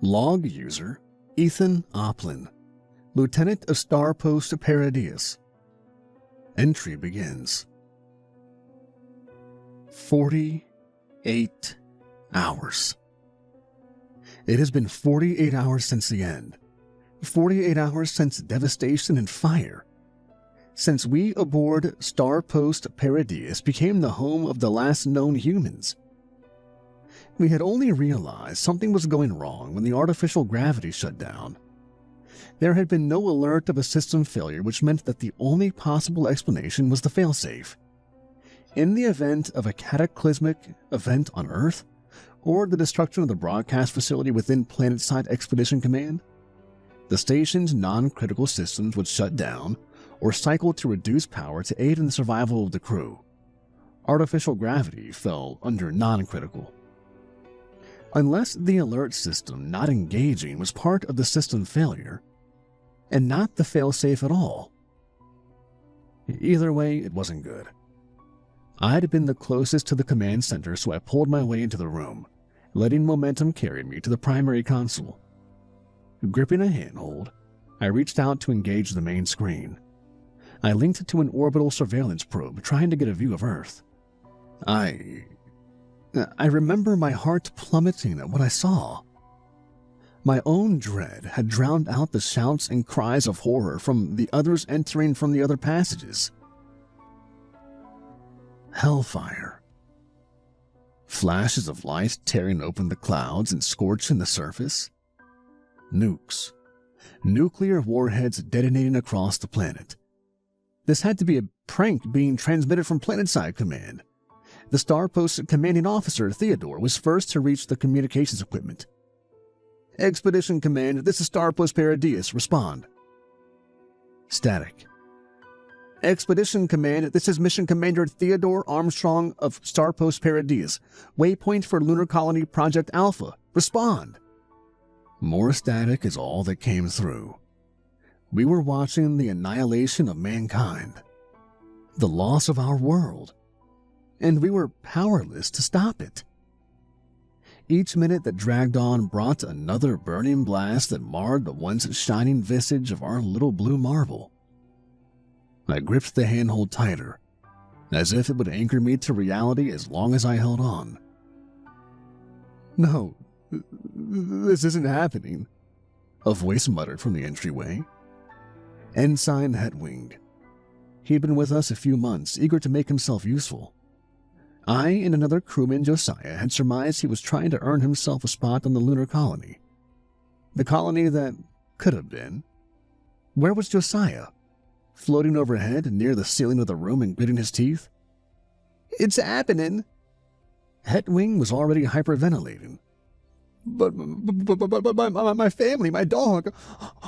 Log user Ethan Oplin, Lieutenant of Star Post Paradius. Entry begins. 48 hours. It has been 48 hours since the end. 48 hours since devastation and fire. Since we aboard Star Post Paradius became the home of the last known humans. We had only realized something was going wrong when the artificial gravity shut down. There had been no alert of a system failure, which meant that the only possible explanation was the failsafe. In the event of a cataclysmic event on Earth, or the destruction of the broadcast facility within Planetside Expedition Command, the station's non-critical systems would shut down or cycle to reduce power to aid in the survival of the crew. Artificial gravity fell under non-critical. Unless the alert system not engaging was part of the system failure, and not the failsafe at all. Either way, it wasn't good. I had been the closest to the command center, so I pulled my way into the room, letting momentum carry me to the primary console. Gripping a handhold, I reached out to engage the main screen. I linked to an orbital surveillance probe, trying to get a view of Earth. I remember my heart plummeting at what I saw. My own dread had drowned out the shouts and cries of horror from the others entering from the other passages. Hellfire. Flashes of light tearing open the clouds and scorching the surface. Nukes. Nuclear warheads detonating across the planet. This had to be a prank being transmitted from Planetside Command. The Star Post commanding officer, Theodore, was first to reach the communications equipment. Expedition Command, this is Star Post Paradius. Respond. Static. Expedition Command, this is Mission Commander Theodore Armstrong of Star Post Paradius. Waypoint for Lunar Colony Project Alpha. Respond. More static is all that came through. We were watching the annihilation of mankind. The loss of our world. And we were powerless to stop it. Each minute that dragged on brought another burning blast that marred the once shining visage of our little blue marble. I gripped the handhold tighter, as if it would anchor me to reality as long as I held on. No, this isn't happening, a voice muttered from the entryway. Ensign Hetwing. He'd been with us a few months, eager to make himself useful. I and another crewman, Josiah, had surmised he was trying to earn himself a spot on the lunar colony. The colony that could have been. Where was Josiah? Floating overhead near the ceiling of the room and gritting his teeth? It's happening. Hetwing was already hyperventilating. But my family, my dog,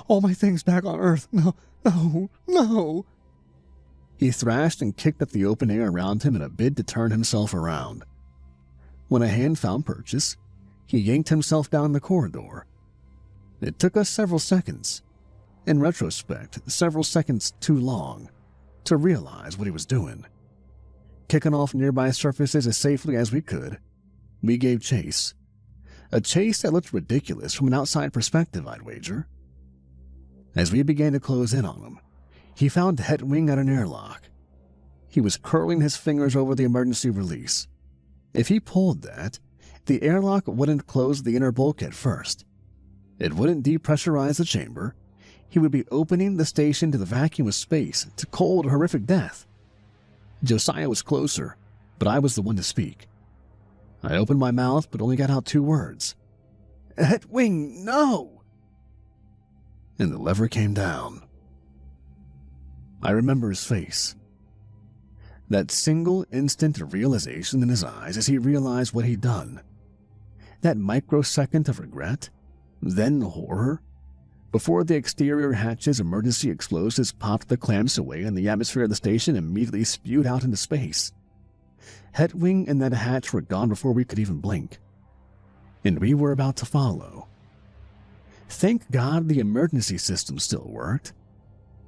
all my things back on Earth. No. He thrashed and kicked at the open air around him in a bid to turn himself around. When a hand found purchase, he yanked himself down the corridor. It took us several seconds, in retrospect, several seconds too long, to realize what he was doing. Kicking off nearby surfaces as safely as we could, we gave chase. A chase that looked ridiculous from an outside perspective, I'd wager. As we began to close in on him, he found Hetwing at an airlock. He was curling his fingers over the emergency release. If he pulled that, the airlock wouldn't close the inner bulkhead first. It wouldn't depressurize the chamber. He would be opening the station to the vacuum of space, to cold, horrific death. Josiah was closer, but I was the one to speak. I opened my mouth, but only got out 2 words. Hetwing, no! And the lever came down. I remember his face. That single instant of realization in his eyes as he realized what he'd done. That microsecond of regret, then horror, before the exterior hatch's emergency explosives popped the clamps away and the atmosphere of the station immediately spewed out into space. Hetwing and that hatch were gone before we could even blink. And we were about to follow. Thank God the emergency system still worked.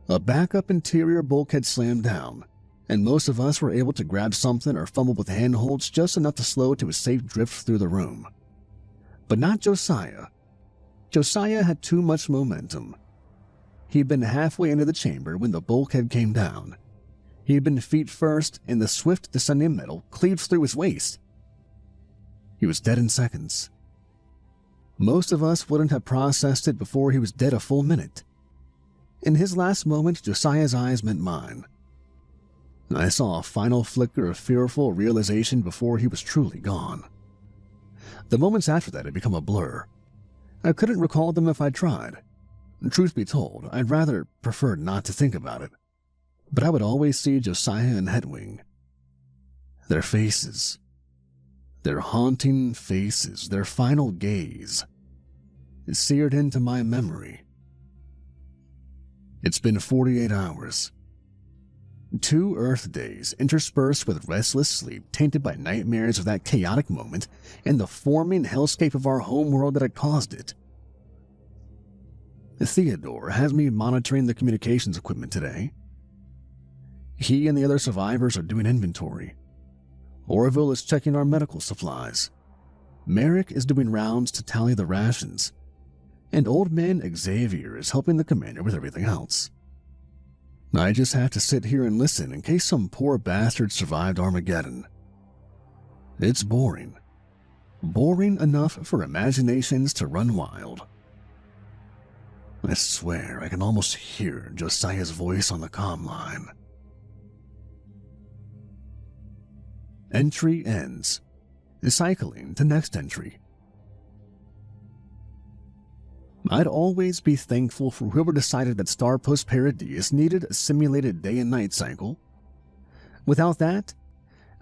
A backup interior bulkhead slammed down, and most of us were able to grab something or fumble with handholds just enough to slow to a safe drift through the room. But not Josiah. Josiah had too much momentum. He'd been halfway into the chamber when the bulkhead came down. He'd been feet first, and the swift descending metal cleaved through his waist. He was dead in seconds. Most of us wouldn't have processed it before he was dead a full minute. In his last moment, Josiah's eyes met mine. I saw a final flicker of fearful realization before he was truly gone. The moments after that had become a blur. I couldn't recall them if I tried. Truth be told, I'd rather prefer not to think about it. But I would always see Josiah and Hedwig. Their faces. Their haunting faces, their final gaze. It seared into my memory. It's been 48 hours. 2 Earth days interspersed with restless sleep tainted by nightmares of that chaotic moment and the forming hellscape of our homeworld that had caused it. Theodore has me monitoring the communications equipment today. He and the other survivors are doing inventory. Orville is checking our medical supplies. Merrick is doing rounds to tally the rations. And old man Xavier is helping the commander with everything else. I just have to sit here and listen in case some poor bastard survived Armageddon. It's boring. Boring enough for imaginations to run wild. I swear I can almost hear Josiah's voice on the comm line. Entry ends. Cycling to next entry. I'd always be thankful for whoever decided that Starpost Paradies needed a simulated day and night cycle. Without that,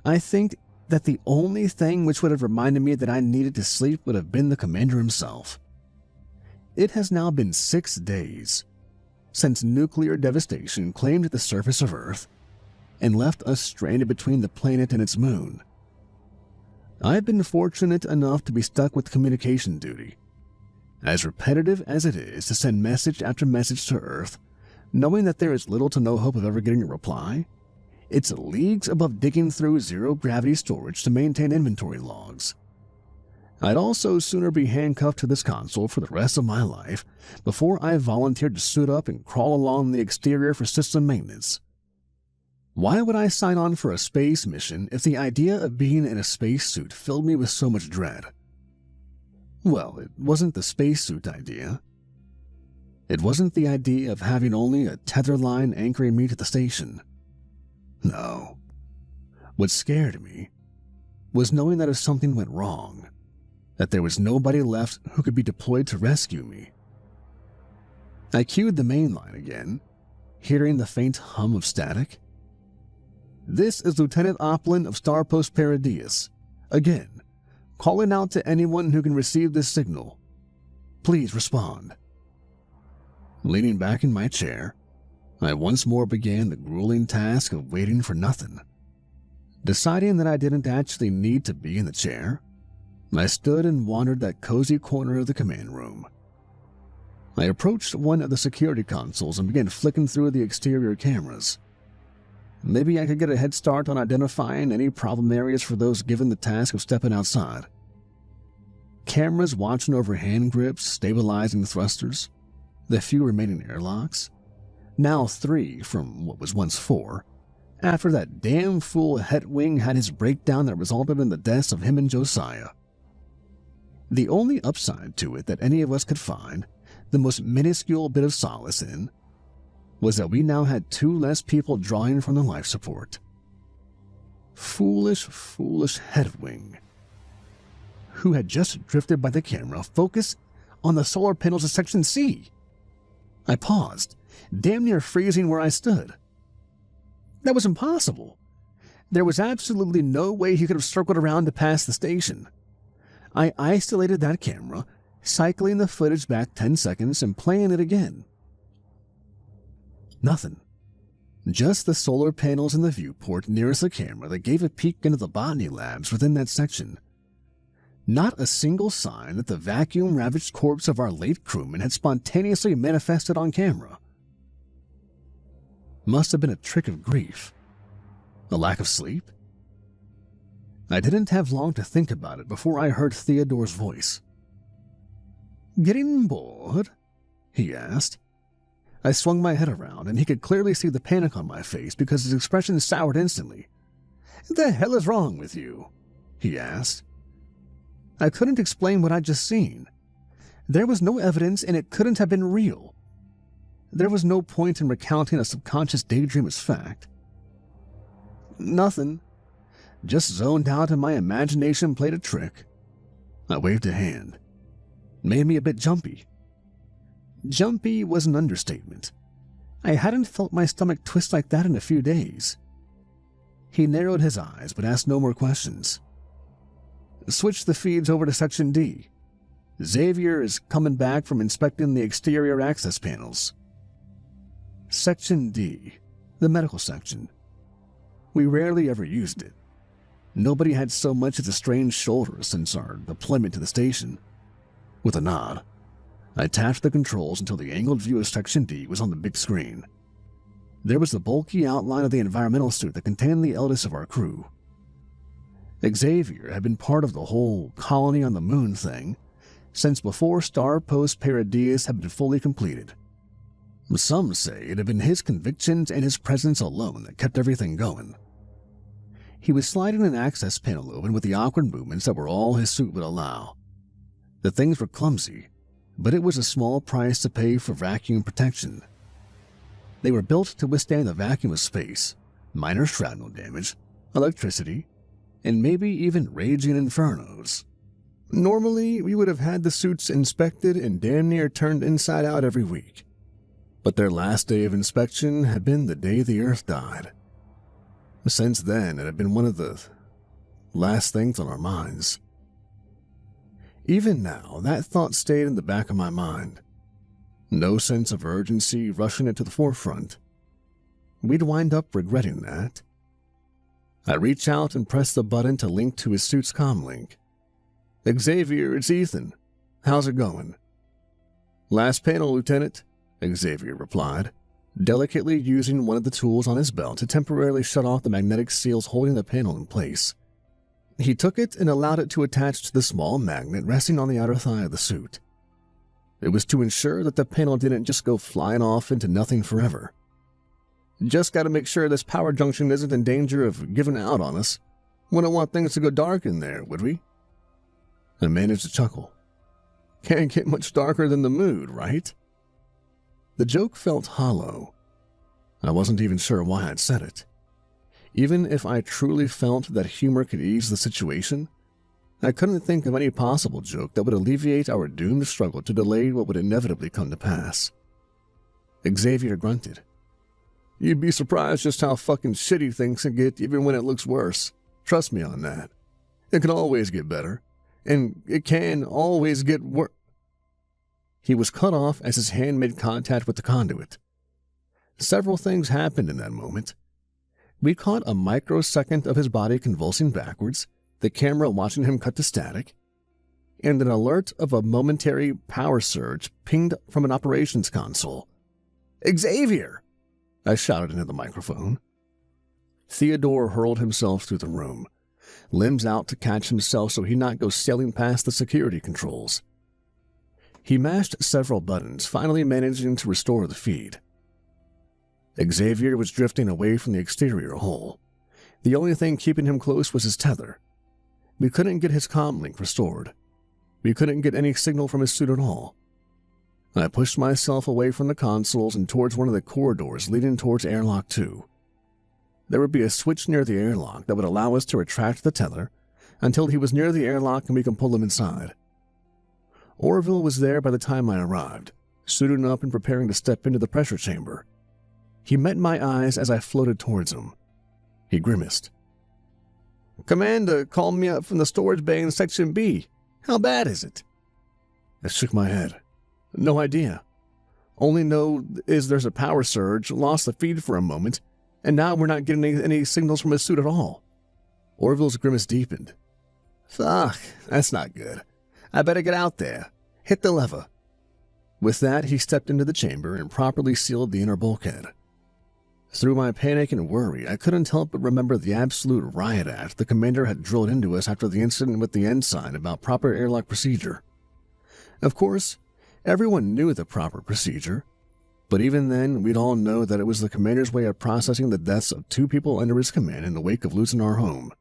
I think that the only thing which would have reminded me that I needed to sleep would have been the commander himself. It has now been 6 days since nuclear devastation claimed the surface of Earth and left us stranded between the planet and its moon. I've been fortunate enough to be stuck with communication duty. As repetitive as it is to send message after message to Earth, knowing that there is little to no hope of ever getting a reply, it's leagues above digging through zero-gravity storage to maintain inventory logs. I'd also sooner be handcuffed to this console for the rest of my life before I volunteered to suit up and crawl along the exterior for system maintenance. Why would I sign on for a space mission if the idea of being in a spacesuit filled me with so much dread? Well, it wasn't the spacesuit idea. It wasn't the idea of having only a tether line anchoring me to the station. No. What scared me was knowing that if something went wrong, that there was nobody left who could be deployed to rescue me. I cued the main line again, hearing the faint hum of static. This is Lieutenant Oplin of Starpost Paradies. Again, calling out to anyone who can receive this signal. Please respond. Leaning back in my chair, I once more began the grueling task of waiting for nothing. Deciding that I didn't actually need to be in the chair, I stood and wandered that cozy corner of the command room. I approached one of the security consoles and began flicking through the exterior cameras. Maybe I could get a head start on identifying any problem areas for those given the task of stepping outside. Cameras watching over hand grips, stabilizing thrusters, the few remaining airlocks, now 3 from what was once 4, after that damn fool Hedwig had his breakdown that resulted in the deaths of him and Josiah. The only upside to it that any of us could find, the most minuscule bit of solace in, was that we now had 2 less people drawing from the life support. Foolish, foolish Hedwig, who had just drifted by the camera focus on the solar panels of Section C. I paused, damn near freezing where I stood. That was impossible. There was absolutely no way he could have circled around to pass the station. I isolated that camera, cycling the footage back 10 seconds and playing it again. Nothing. Just the solar panels in the viewport nearest the camera that gave a peek into the botany labs within that section. Not a single sign that the vacuum-ravaged corpse of our late crewman had spontaneously manifested on camera. Must have been a trick of grief. A lack of sleep? I didn't have long to think about it before I heard Theodore's voice. Getting bored? He asked. I swung my head around, and he could clearly see the panic on my face because his expression soured instantly. The hell is wrong with you? He asked. I couldn't explain what I'd just seen. There was no evidence, and it couldn't have been real. There was no point in recounting a subconscious daydream as fact. Nothing. Just zoned out and my imagination played a trick. I waved a hand. Made me a bit jumpy. Jumpy was an understatement. I hadn't felt my stomach twist like that in a few days. He narrowed his eyes but asked no more questions. Switch the feeds over to Section D. Xavier is coming back from inspecting the exterior access panels. Section D, the medical section. We rarely ever used it. Nobody had so much as a strange shoulder since our deployment to the station. With a nod, I tapped the controls until the angled view of Section D was on the big screen. There was the bulky outline of the environmental suit that contained the eldest of our crew. Xavier had been part of the whole colony on the moon thing since before Star Post Paradies had been fully completed. Some say it had been his convictions and his presence alone that kept everything going. He was sliding an access panel open with the awkward movements that were all his suit would allow. The things were clumsy, but it was a small price to pay for vacuum protection. They were built to withstand the vacuum of space, minor shrapnel damage, electricity, and maybe even raging infernos. Normally, we would have had the suits inspected and damn near turned inside out every week. But their last day of inspection had been the day the Earth died. Since then, it had been one of the last things on our minds. Even now, that thought stayed in the back of my mind. No sense of urgency rushing it to the forefront. We'd wind up regretting that. I reach out and press the button to link to his suit's comlink. Xavier, it's Ethan. How's it going? Last panel, Lieutenant, Xavier replied, delicately using one of the tools on his belt to temporarily shut off the magnetic seals holding the panel in place. He took it and allowed it to attach to the small magnet resting on the outer thigh of the suit. It was to ensure that the panel didn't just go flying off into nothing forever. Just gotta make sure this power junction isn't in danger of giving out on us. Wouldn't want things to go dark in there, would we? I managed to chuckle. Can't get much darker than the mood, right? The joke felt hollow. I wasn't even sure why I'd said it. Even if I truly felt that humor could ease the situation, I couldn't think of any possible joke that would alleviate our doomed struggle to delay what would inevitably come to pass. Xavier grunted. You'd be surprised just how fucking shitty things can get even when it looks worse. Trust me on that. It can always get better. And it can always get worse. He was cut off as his hand made contact with the conduit. Several things happened in that moment. We caught a microsecond of his body convulsing backwards, the camera watching him cut to static, and an alert of a momentary power surge pinged from an operations console. Xavier! I shouted into the microphone. Theodore hurled himself through the room, limbs out to catch himself so he'd not go sailing past the security controls. He mashed several buttons, finally managing to restore the feed. Xavier was drifting away from the exterior hull. The only thing keeping him close was his tether. We couldn't get his comlink restored. We couldn't get any signal from his suit at all. I pushed myself away from the consoles and towards one of the corridors leading towards airlock 2. There would be a switch near the airlock that would allow us to retract the tether until he was near the airlock and we can pull him inside. Orville was there by the time I arrived, suiting up and preparing to step into the pressure chamber. He met my eyes as I floated towards him. He grimaced. Commander called me up from the storage bay in Section B. How bad is it? I shook my head. No idea. Only know is there's a power surge, lost the feed for a moment, and now we're not getting any signals from his suit at all. Orville's grimace deepened. Fuck, that's not good. I better get out there. Hit the lever. With that, he stepped into the chamber and properly sealed the inner bulkhead. Through my panic and worry, I couldn't help but remember the absolute riot act the commander had drilled into us after the incident with the ensign about proper airlock procedure. Of course, Everyone knew the proper procedure, but even then, we'd all know that it was the commander's way of processing the deaths of 2 people under his command in the wake of losing our home.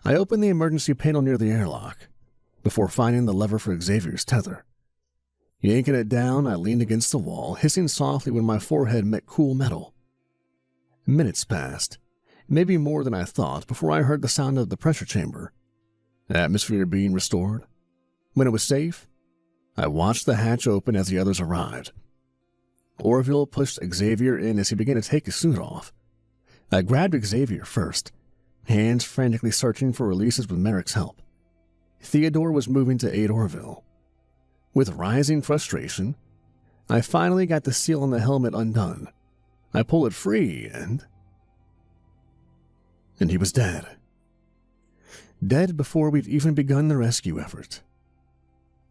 I opened the emergency panel near the airlock, before finding the lever for Xavier's tether. Yanking it down, I leaned against the wall, hissing softly when my forehead met cool metal. Minutes passed, maybe more than I thought, before I heard the sound of the pressure chamber, atmosphere being restored. When it was safe, I watched the hatch open as the others arrived. Orville pushed Xavier in as he began to take his suit off. I grabbed Xavier first, hands frantically searching for releases with Merrick's help. Theodore was moving to aid Orville. With rising frustration, I finally got the seal on the helmet undone. I pulled it free and he was dead. Dead before we'd even begun the rescue effort.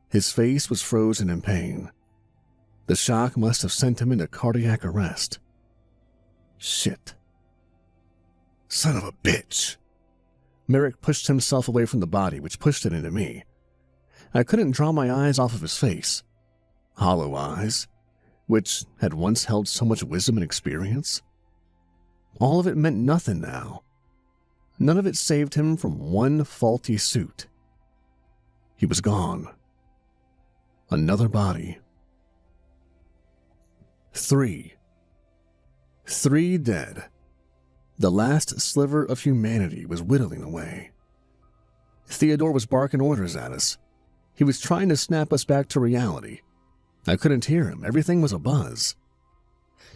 His face was frozen in pain. The shock must have sent him into cardiac arrest. Shit. Son of a bitch. Merrick pushed himself away from the body, which pushed it into me. I couldn't draw my eyes off of his face. Hollow eyes, which had once held so much wisdom and experience. All of it meant nothing now. None of it saved him from one faulty suit. He was gone. Another body. 3. 3 dead. The last sliver of humanity was whittling away. Theodore was barking orders at us. He was trying to snap us back to reality. I couldn't hear him. Everything was abuzz.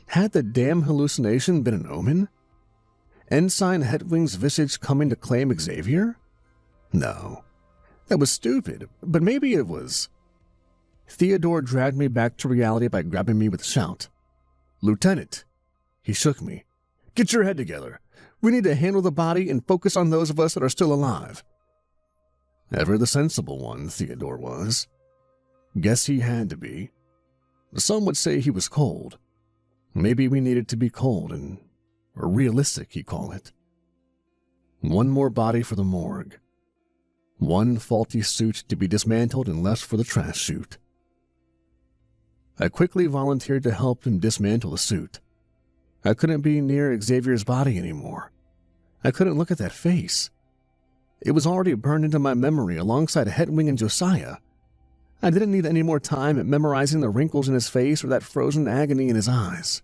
Had the damn hallucination been an omen? Ensign Hedwig's visage coming to claim Xavier? No. That was stupid, but maybe it was. Theodore dragged me back to reality by grabbing me with a shout. "Lieutenant!" He shook me. "Get your head together. We need to handle the body and focus on those of us that are still alive." Ever the sensible one, Theodore was. Guess he had to be. Some would say he was cold. Maybe we needed to be cold or realistic, he'd call it. One more body for the morgue. One faulty suit to be dismantled and left for the trash chute. I quickly volunteered to help him dismantle the suit. I couldn't be near Xavier's body anymore. I couldn't look at that face. It was already burned into my memory alongside Hedwig and Josiah. I didn't need any more time at memorizing the wrinkles in his face or that frozen agony in his eyes.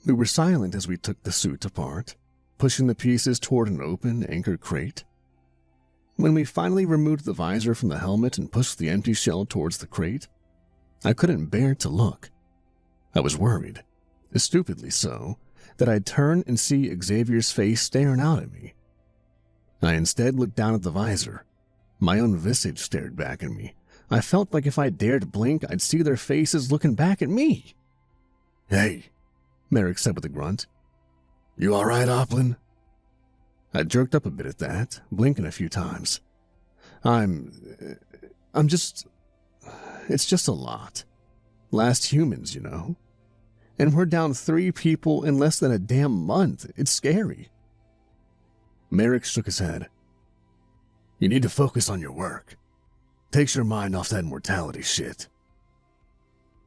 We were silent as we took the suit apart, pushing the pieces toward an open, anchored crate. When we finally removed the visor from the helmet and pushed the empty shell towards the crate, I couldn't bear to look. I was worried, stupidly so, that I'd turn and see Xavier's face staring out at me. I instead looked down at the visor. My own visage stared back at me. I felt like if I dared blink, I'd see their faces looking back at me. "Hey," Merrick said with a grunt. "You all right, Oplin?" I jerked up a bit at that, blinking a few times. It's just a lot. Last humans, you know. And we're down 3 people in less than a damn month. It's scary. Merrick shook his head. "You need to focus on your work. Takes your mind off that mortality shit."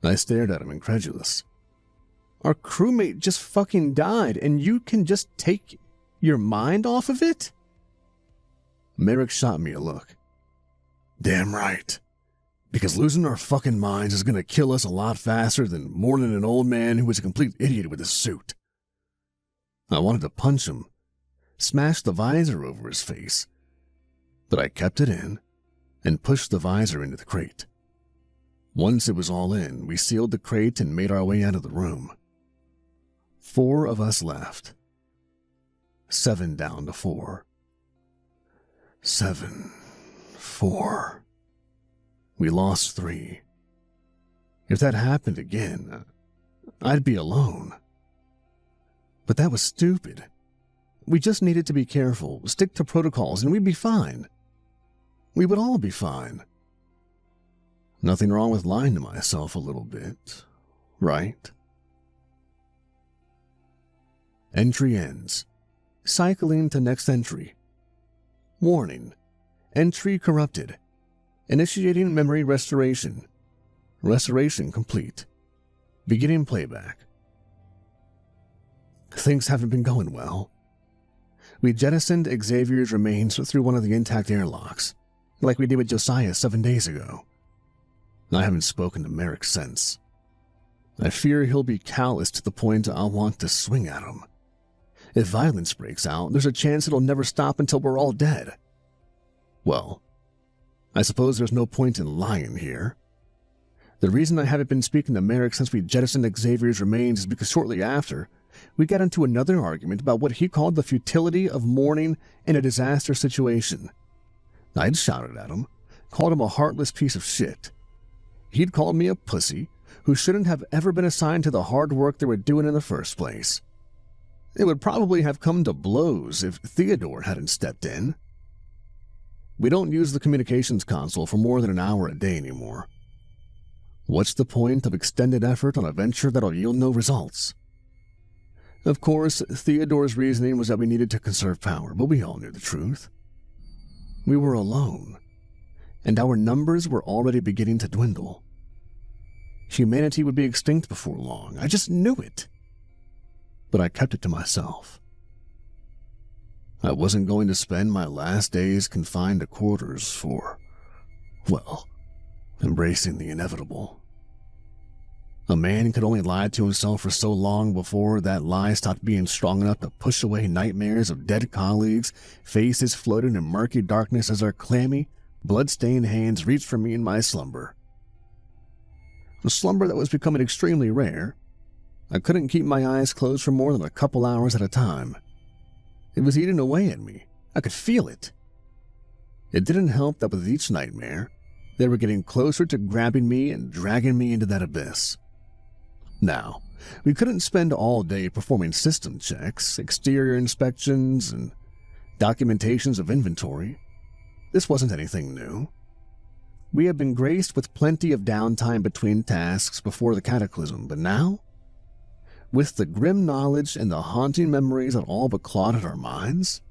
I stared at him, incredulous. Our crewmate just fucking died, and you can just take your mind off of it? Merrick shot me a look. "Damn right. Because losing our fucking minds is gonna kill us a lot faster than mourning an old man who was a complete idiot with his suit." I wanted to punch him, smash the visor over his face, but I kept it in and pushed the visor into the crate. Once it was all in, we sealed the crate and made our way out of the room. 4 of us left. 7 down to 4. 7, 4. We lost 3. If that happened again, I'd be alone. But that was stupid. We just needed to be careful, stick to protocols, and we'd be fine. We would all be fine. Nothing wrong with lying to myself a little bit, right? Entry ends. Cycling to next entry. Warning. Entry corrupted. Initiating memory restoration. Restoration complete. Beginning playback. Things haven't been going well. We jettisoned Xavier's remains through one of the intact airlocks, like we did with Josiah 7 days ago. I haven't spoken to Merrick since. I fear he'll be callous to the point I'll want to swing at him. If violence breaks out, there's a chance it'll never stop until we're all dead. Well, I suppose there's no point in lying here. The reason I haven't been speaking to Merrick since we jettisoned Xavier's remains is because shortly after, we got into another argument about what he called the futility of mourning in a disaster situation. I'd shouted at him, called him a heartless piece of shit. He'd called me a pussy who shouldn't have ever been assigned to the hard work they were doing in the first place. It would probably have come to blows if Theodore hadn't stepped in. We don't use the communications console for more than an hour a day anymore. What's the point of extended effort on a venture that'll yield no results? Of course, Theodore's reasoning was that we needed to conserve power, but we all knew the truth. We were alone, and our numbers were already beginning to dwindle. Humanity would be extinct before long. I just knew it. But I kept it to myself. I wasn't going to spend my last days confined to quarters for, well, embracing the inevitable. A man could only lie to himself for so long before that lie stopped being strong enough to push away nightmares of dead colleagues, faces floating in murky darkness as our clammy, blood-stained hands reached for me in my slumber. A slumber that was becoming extremely rare. I couldn't keep my eyes closed for more than a couple hours at a time. It was eating away at me. I could feel it. It didn't help that with each nightmare, they were getting closer to grabbing me and dragging me into that abyss. Now, we couldn't spend all day performing system checks, exterior inspections, and documentations of inventory. This wasn't anything new. We had been graced with plenty of downtime between tasks before the cataclysm, but now, with the grim knowledge and the haunting memories that all but clouded our minds,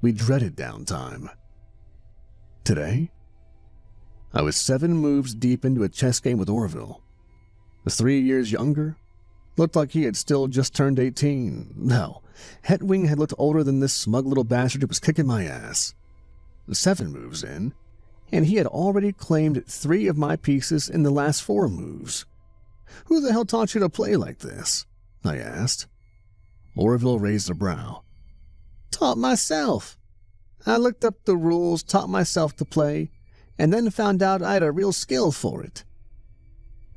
we dreaded downtime. Today, I was 7 moves deep into a chess game with Orville. 3 years younger, looked like he had still just turned 18. No, Hetwing had looked older than this smug little bastard who was kicking my ass. 7 moves in, and he had already claimed 3 of my pieces in the last 4 moves. Who the hell taught you to play like this? I asked. Orville raised a brow. Taught myself. I looked up the rules, taught myself to play, and then found out I had a real skill for it.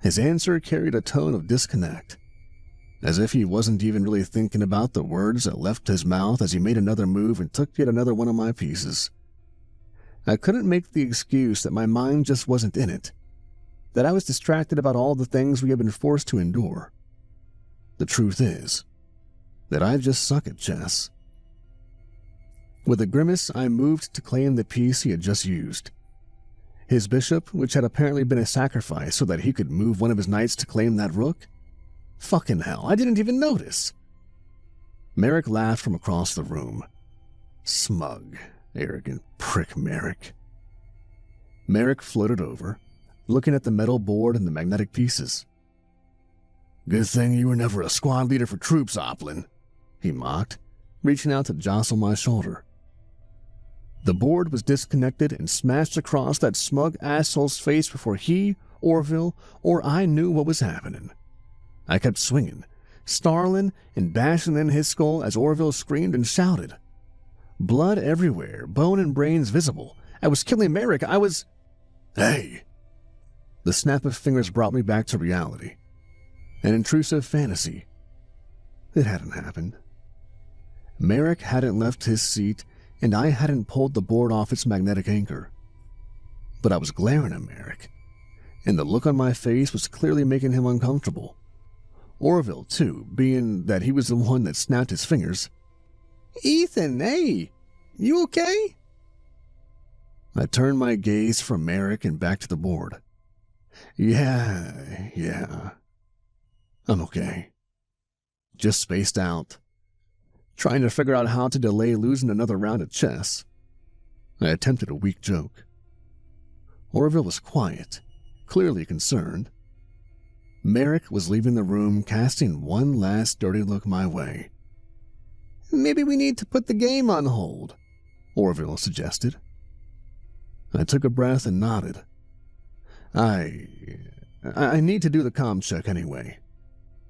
His answer carried a tone of disconnect, as if he wasn't even really thinking about the words that left his mouth as he made another move and took yet another one of my pieces. I couldn't make the excuse that my mind just wasn't in it, that I was distracted about all the things we had been forced to endure. The truth is that I just suck at chess. With a grimace, I moved to claim the piece he had just used. His bishop, which had apparently been a sacrifice so that he could move one of his knights to claim that rook? Fucking hell, I didn't even notice. Merrick laughed from across the room. Smug, arrogant prick Merrick. Merrick floated over, looking at the metal board and the magnetic pieces. Good thing you were never a squad leader for troops, Oplin, he mocked, reaching out to jostle my shoulder. The board was disconnected and smashed across that smug asshole's face before he, Orville, or I knew what was happening. I kept swinging, snarling and bashing in his skull as Orville screamed and shouted. Blood everywhere, bone and brains visible. I was killing Merrick. I was... Hey! The snap of fingers brought me back to reality. An intrusive fantasy. It hadn't happened. Merrick hadn't left his seat, and I hadn't pulled the board off its magnetic anchor. But I was glaring at Merrick, and the look on my face was clearly making him uncomfortable. Orville, too, being that he was the one that snapped his fingers. Ethan, hey, you okay? I turned my gaze from Merrick and back to the board. Yeah. I'm okay. Just spaced out. Trying to figure out how to delay losing another round of chess. I attempted a weak joke. Orville was quiet, clearly concerned. Merrick was leaving the room, casting one last dirty look my way. "Maybe we need to put the game on hold," Orville suggested. I took a breath and nodded. I need to do the comm check anyway.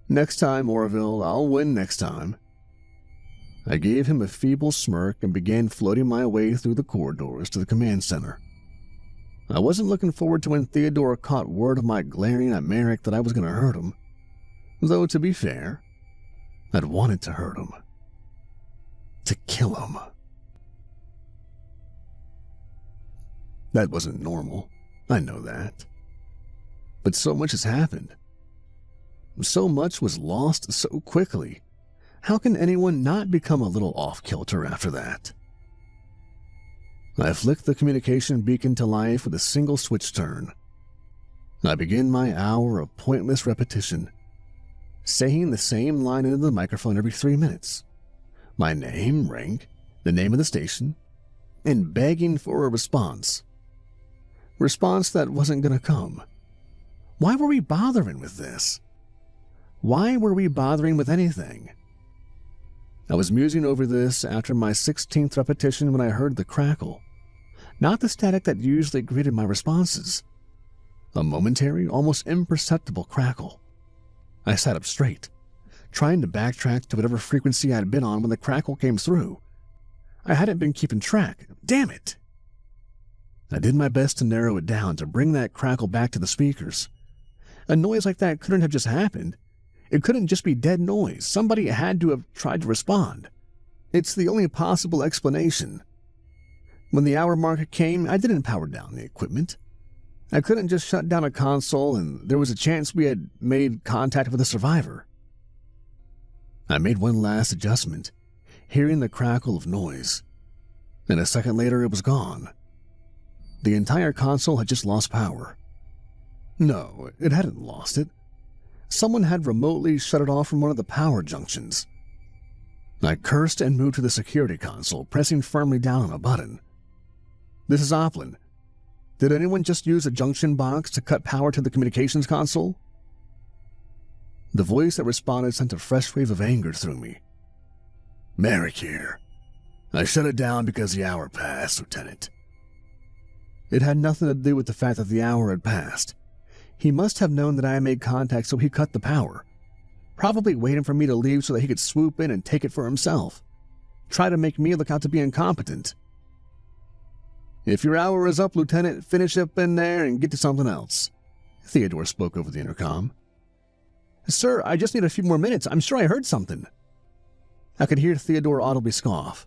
Next time, Orville, I'll win next time. I gave him a feeble smirk and began floating my way through the corridors to the command center. I wasn't looking forward to when Theodore caught word of my glaring at Merrick that I was going to hurt him. Though, to be fair, I'd wanted to hurt him. To kill him. That wasn't normal. I know that. But so much has happened. So much was lost so quickly. How can anyone not become a little off-kilter after that? I flicked the communication beacon to life with a single switch turn. I begin my hour of pointless repetition, saying the same line into the microphone every 3 minutes. My name, rank, the name of the station, and begging for a response. Response that wasn't going to come. Why were we bothering with this? Why were we bothering with anything? I was musing over this after my 16th repetition when I heard the crackle. Not the static that usually greeted my responses. A momentary, almost imperceptible crackle. I sat up straight, trying to backtrack to whatever frequency I had been on when the crackle came through. I hadn't been keeping track. Damn it! I did my best to narrow it down to bring that crackle back to the speakers. A noise like that couldn't have just happened. It couldn't just be dead noise. Somebody had to have tried to respond. It's the only possible explanation. When the hour mark came, I didn't power down the equipment. I couldn't just shut down a console and there was a chance we had made contact with a survivor. I made one last adjustment, hearing the crackle of noise. And a second later, it was gone. The entire console had just lost power. No, it hadn't lost it. Someone had remotely shut it off from one of the power junctions. I cursed and moved to the security console, pressing firmly down on a button. "This is Oplin. Did anyone just use a junction box to cut power to the communications console?" The voice that responded sent a fresh wave of anger through me. "Merrick here. I shut it down because the hour passed, Lieutenant." It had nothing to do with the fact that the hour had passed. He must have known that I had made contact, so he cut the power. Probably waiting for me to leave so that he could swoop in and take it for himself. Try to make me look out to be incompetent. "If your hour is up, Lieutenant, finish up in there and get to something else," Theodore spoke over the intercom. "Sir, I just need a few more minutes. I'm sure I heard something." I could hear Theodore audibly scoff.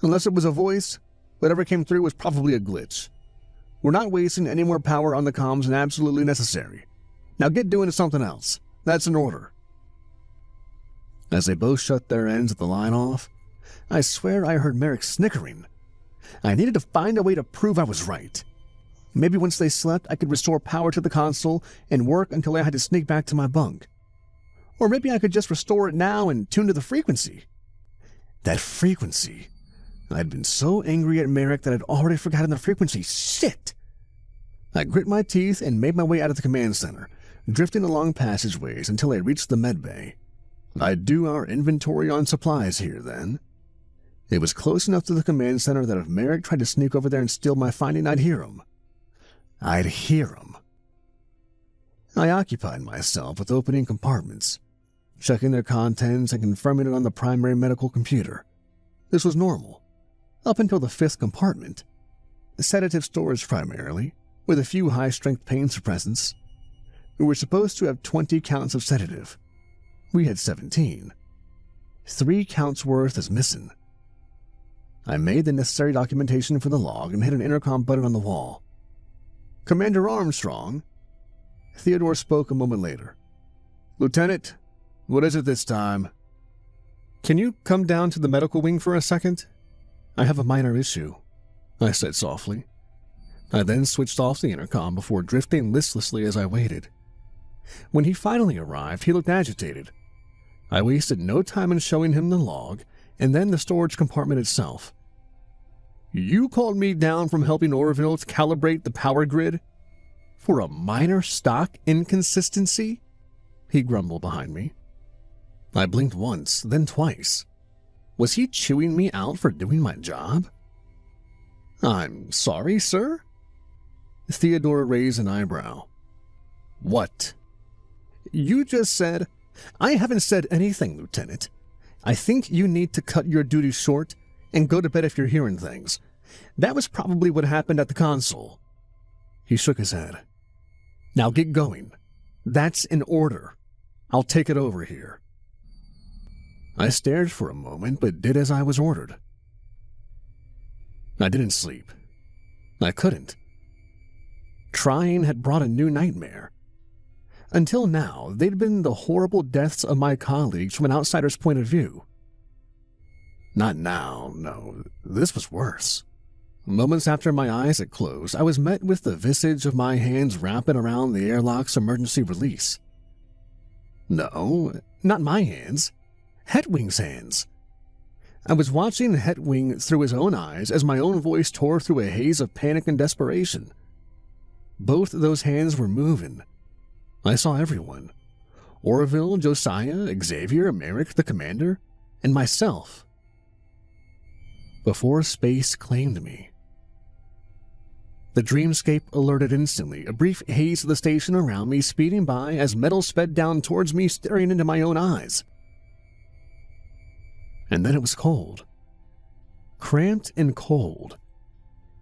Unless it was a voice, whatever came through was probably a glitch. We're not wasting any more power on the comms than absolutely necessary. Now get doing something else. That's an order. As they both shut their ends of the line off, I swear I heard Merrick snickering. I needed to find a way to prove I was right. Maybe once they slept, I could restore power to the console and work until I had to sneak back to my bunk. Or maybe I could just restore it now and tune to the frequency. That frequency. I'd been so angry at Merrick that I'd already forgotten the frequency. Shit! I grit my teeth and made my way out of the command center, drifting along passageways until I reached the med bay. I'd do our inventory on supplies here then. It was close enough to the command center that if Merrick tried to sneak over there and steal my finding, I'd hear him. I'd hear him. I occupied myself with opening compartments, checking their contents and confirming it on the primary medical computer. This was normal, up until the 5th compartment. Sedative storage primarily, with a few high-strength pain suppressants. We were supposed to have 20 counts of sedative. We had 17. 3 counts worth is missing. I made the necessary documentation for the log and hit an intercom button on the wall. "Commander Armstrong," Theodore spoke a moment later. "Lieutenant, what is it this time?" "Can you come down to the medical wing for a second? I have a minor issue," I said softly. I then switched off the intercom before drifting listlessly as I waited. When he finally arrived, he looked agitated. I wasted no time in showing him the log and then the storage compartment itself. "You called me down from helping Orville to calibrate the power grid?" for a minor stock inconsistency? He grumbled behind me. I blinked once, then twice. Was he chewing me out for doing my job? I'm sorry, sir? Theodore raised an eyebrow. What? You just said... I haven't said anything, Lieutenant. I think you need to cut your duty short and go to bed if you're hearing things. That was probably what happened at the console. He shook his head. Now get going. That's an order. I'll take it over here. I stared for a moment, but did as I was ordered. I didn't sleep. I couldn't. Trying had brought a new nightmare. Until now, they'd been the horrible deaths of my colleagues from an outsider's point of view. Not now, no. This was worse. Moments after my eyes had closed, I was met with the visage of my hands wrapping around the airlock's emergency release. No, not my hands. Hetwing's hands. I was watching Hetwing through his own eyes as my own voice tore through a haze of panic and desperation. Both those hands were moving. I saw everyone. Orville, Josiah, Xavier, Merrick, the commander, and myself. Before space claimed me. The dreamscape alerted instantly, a brief haze of the station around me speeding by as metal sped down towards me, staring into my own eyes. And then it was cold. Cramped and cold.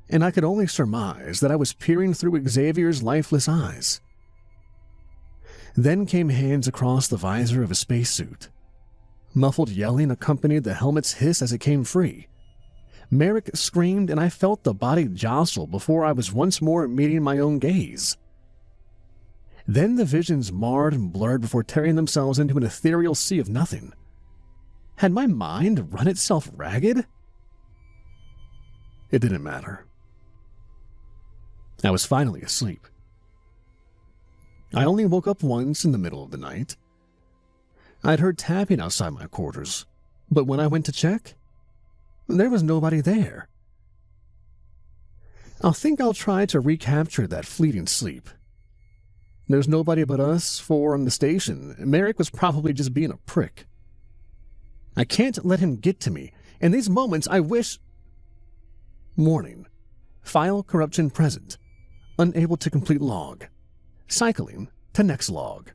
And I could only surmise that I was peering through Xavier's lifeless eyes. Then came hands across the visor of a spacesuit. Muffled yelling accompanied the helmet's hiss as it came free. Merrick screamed, and I felt the body jostle before I was once more meeting my own gaze. Then the visions marred and blurred before tearing themselves into an ethereal sea of nothing. Had my mind run itself ragged? It didn't matter. I was finally asleep. I only woke up once in the middle of the night. I'd heard tapping outside my quarters, but when I went to check, there was nobody there. I'll try to recapture that fleeting sleep. There's nobody but us four on the station. Merrick was probably just being a prick. I can't let him get to me. In these moments, I wish... Warning. File corruption present. Unable to complete log. Cycling to next log.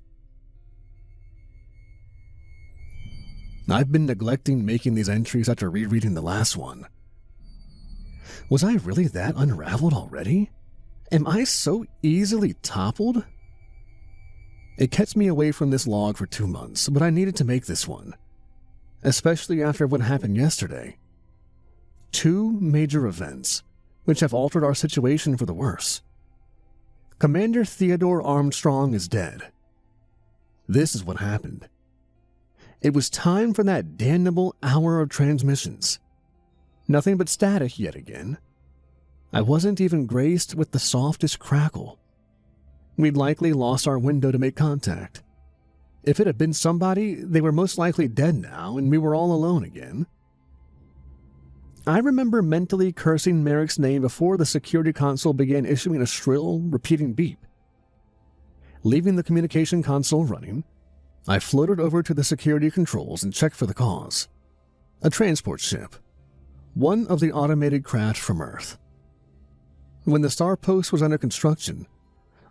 I've been neglecting making these entries after rereading the last one. Was I really that unraveled already? Am I so easily toppled? It kept me away from this log for 2 months, but I needed to make this one. Especially after what happened yesterday. 2 major events, which have altered our situation for the worse. Commander Theodore Armstrong is dead. This is what happened. It was time for that damnable hour of transmissions. Nothing but static yet again. I wasn't even graced with the softest crackle. We'd likely lost our window to make contact. If it had been somebody, they were most likely dead now, and we were all alone again. I remember mentally cursing Merrick's name before the security console began issuing a shrill, repeating beep. Leaving the communication console running, I floated over to the security controls and checked for the cause. A transport ship. One of the automated craft from Earth. When the Star Post was under construction,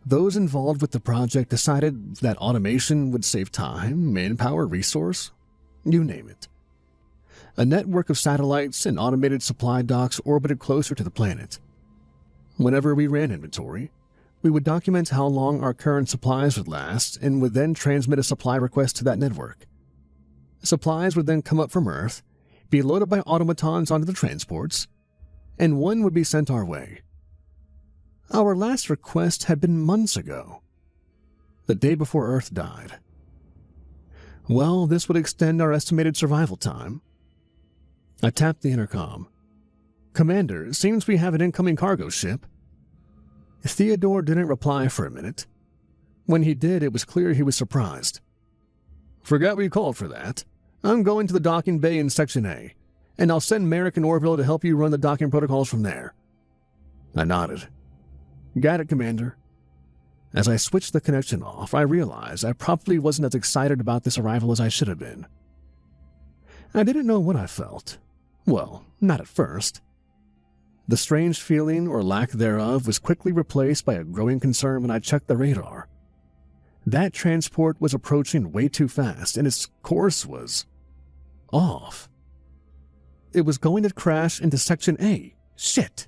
those involved with the project decided that automation would save time, manpower, resource, you name it. A network of satellites and automated supply docks orbited closer to the planet. Whenever we ran inventory, we would document how long our current supplies would last and would then transmit a supply request to that network. Supplies would then come up from Earth, be loaded by automatons onto the transports, and one would be sent our way. Our last request had been months ago, the day before Earth died. Well, this would extend our estimated survival time. I tapped the intercom. Commander, seems we have an incoming cargo ship. Theodore didn't reply for a minute. When he did, it was clear he was surprised. Forgot we called for that. I'm going to the docking bay in Section A, and I'll send Merrick and Orville to help you run the docking protocols from there. I nodded. Got it, Commander. As I switched the connection off, I realized I probably wasn't as excited about this arrival as I should have been. I didn't know what I felt. Well, not at first. The strange feeling or lack thereof was quickly replaced by a growing concern when I checked the radar. That transport was approaching way too fast, and its course was off. It was going to crash into Section A. Shit.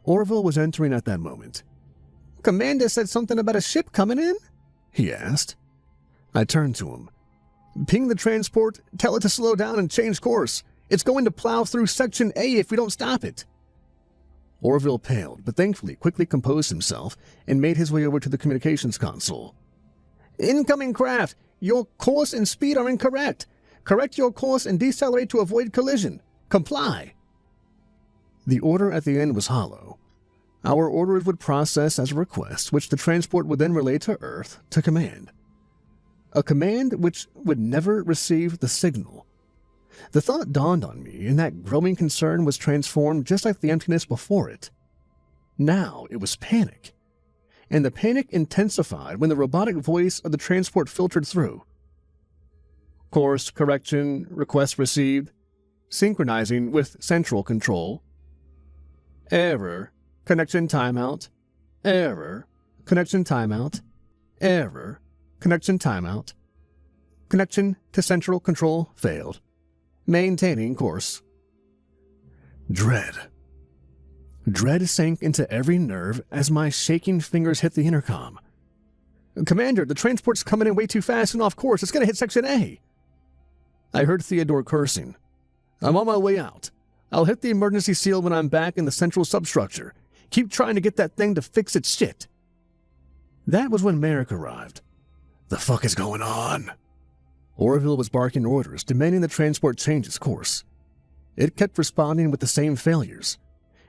Orville was entering at that moment. "Commander said something about a ship coming in?" he asked. I turned to him. "Ping the transport, tell it to slow down and change course. It's going to plow through Section A if we don't stop it." Orville paled, but thankfully quickly composed himself and made his way over to the communications console. "Incoming craft, your course and speed are incorrect. Correct your course and decelerate to avoid collision. Comply." The order at the end was hollow. Our orders would process as a request, which the transport would then relay to Earth to command. A command which would never receive the signal. The thought dawned on me, and that growing concern was transformed just like the emptiness before it. Now it was panic. And the panic intensified when the robotic voice of the transport filtered through. "Course correction, request received. Synchronizing with central control. Error. Connection timeout. Error. Connection timeout. Error. Connection timeout. Connection to central control failed. Maintaining course." Dread. Dread sank into every nerve as my shaking fingers hit the intercom. "Commander, the transport's coming in way too fast and off course. It's going to hit Section A." I heard Theodore cursing. "I'm on my way out. I'll hit the emergency seal when I'm back in the central substructure. Keep trying to get that thing to fix its shit." That was when Merrick arrived. "The fuck is going on?" Orville was barking orders, demanding the transport change its course. It kept responding with the same failures.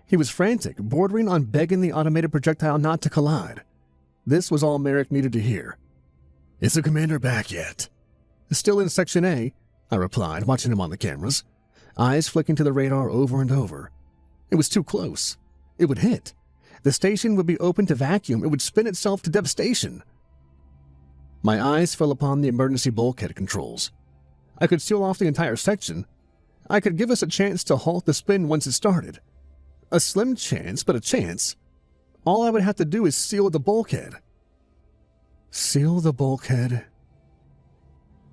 He was frantic, bordering on begging the automated projectile not to collide. This was all Merrick needed to hear. "Is the commander back yet?" "Still in Section A," I replied, watching him on the cameras, eyes flicking to the radar over and over. It was too close. It would hit. The station would be open to vacuum. It would spin itself to devastation. My eyes fell upon the emergency bulkhead controls. I could seal off the entire section. I could give us a chance to halt the spin once it started. A slim chance, but a chance. All I would have to do is seal the bulkhead. Seal the bulkhead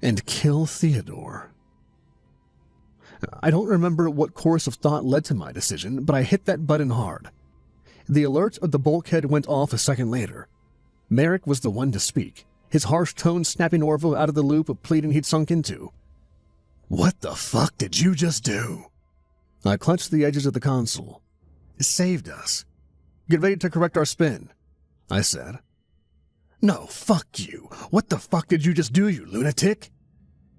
and kill Theodore. I don't remember what course of thought led to my decision, but I hit that button hard. The alert of the bulkhead went off a second later. Merrick was the one to speak, his harsh tone snapping Orville out of the loop of pleading he'd sunk into. "What the fuck did you just do?" I clutched the edges of the console. "It saved us." "Get ready to correct our spin," I said. "No, fuck you. What the fuck did you just do, you lunatic?"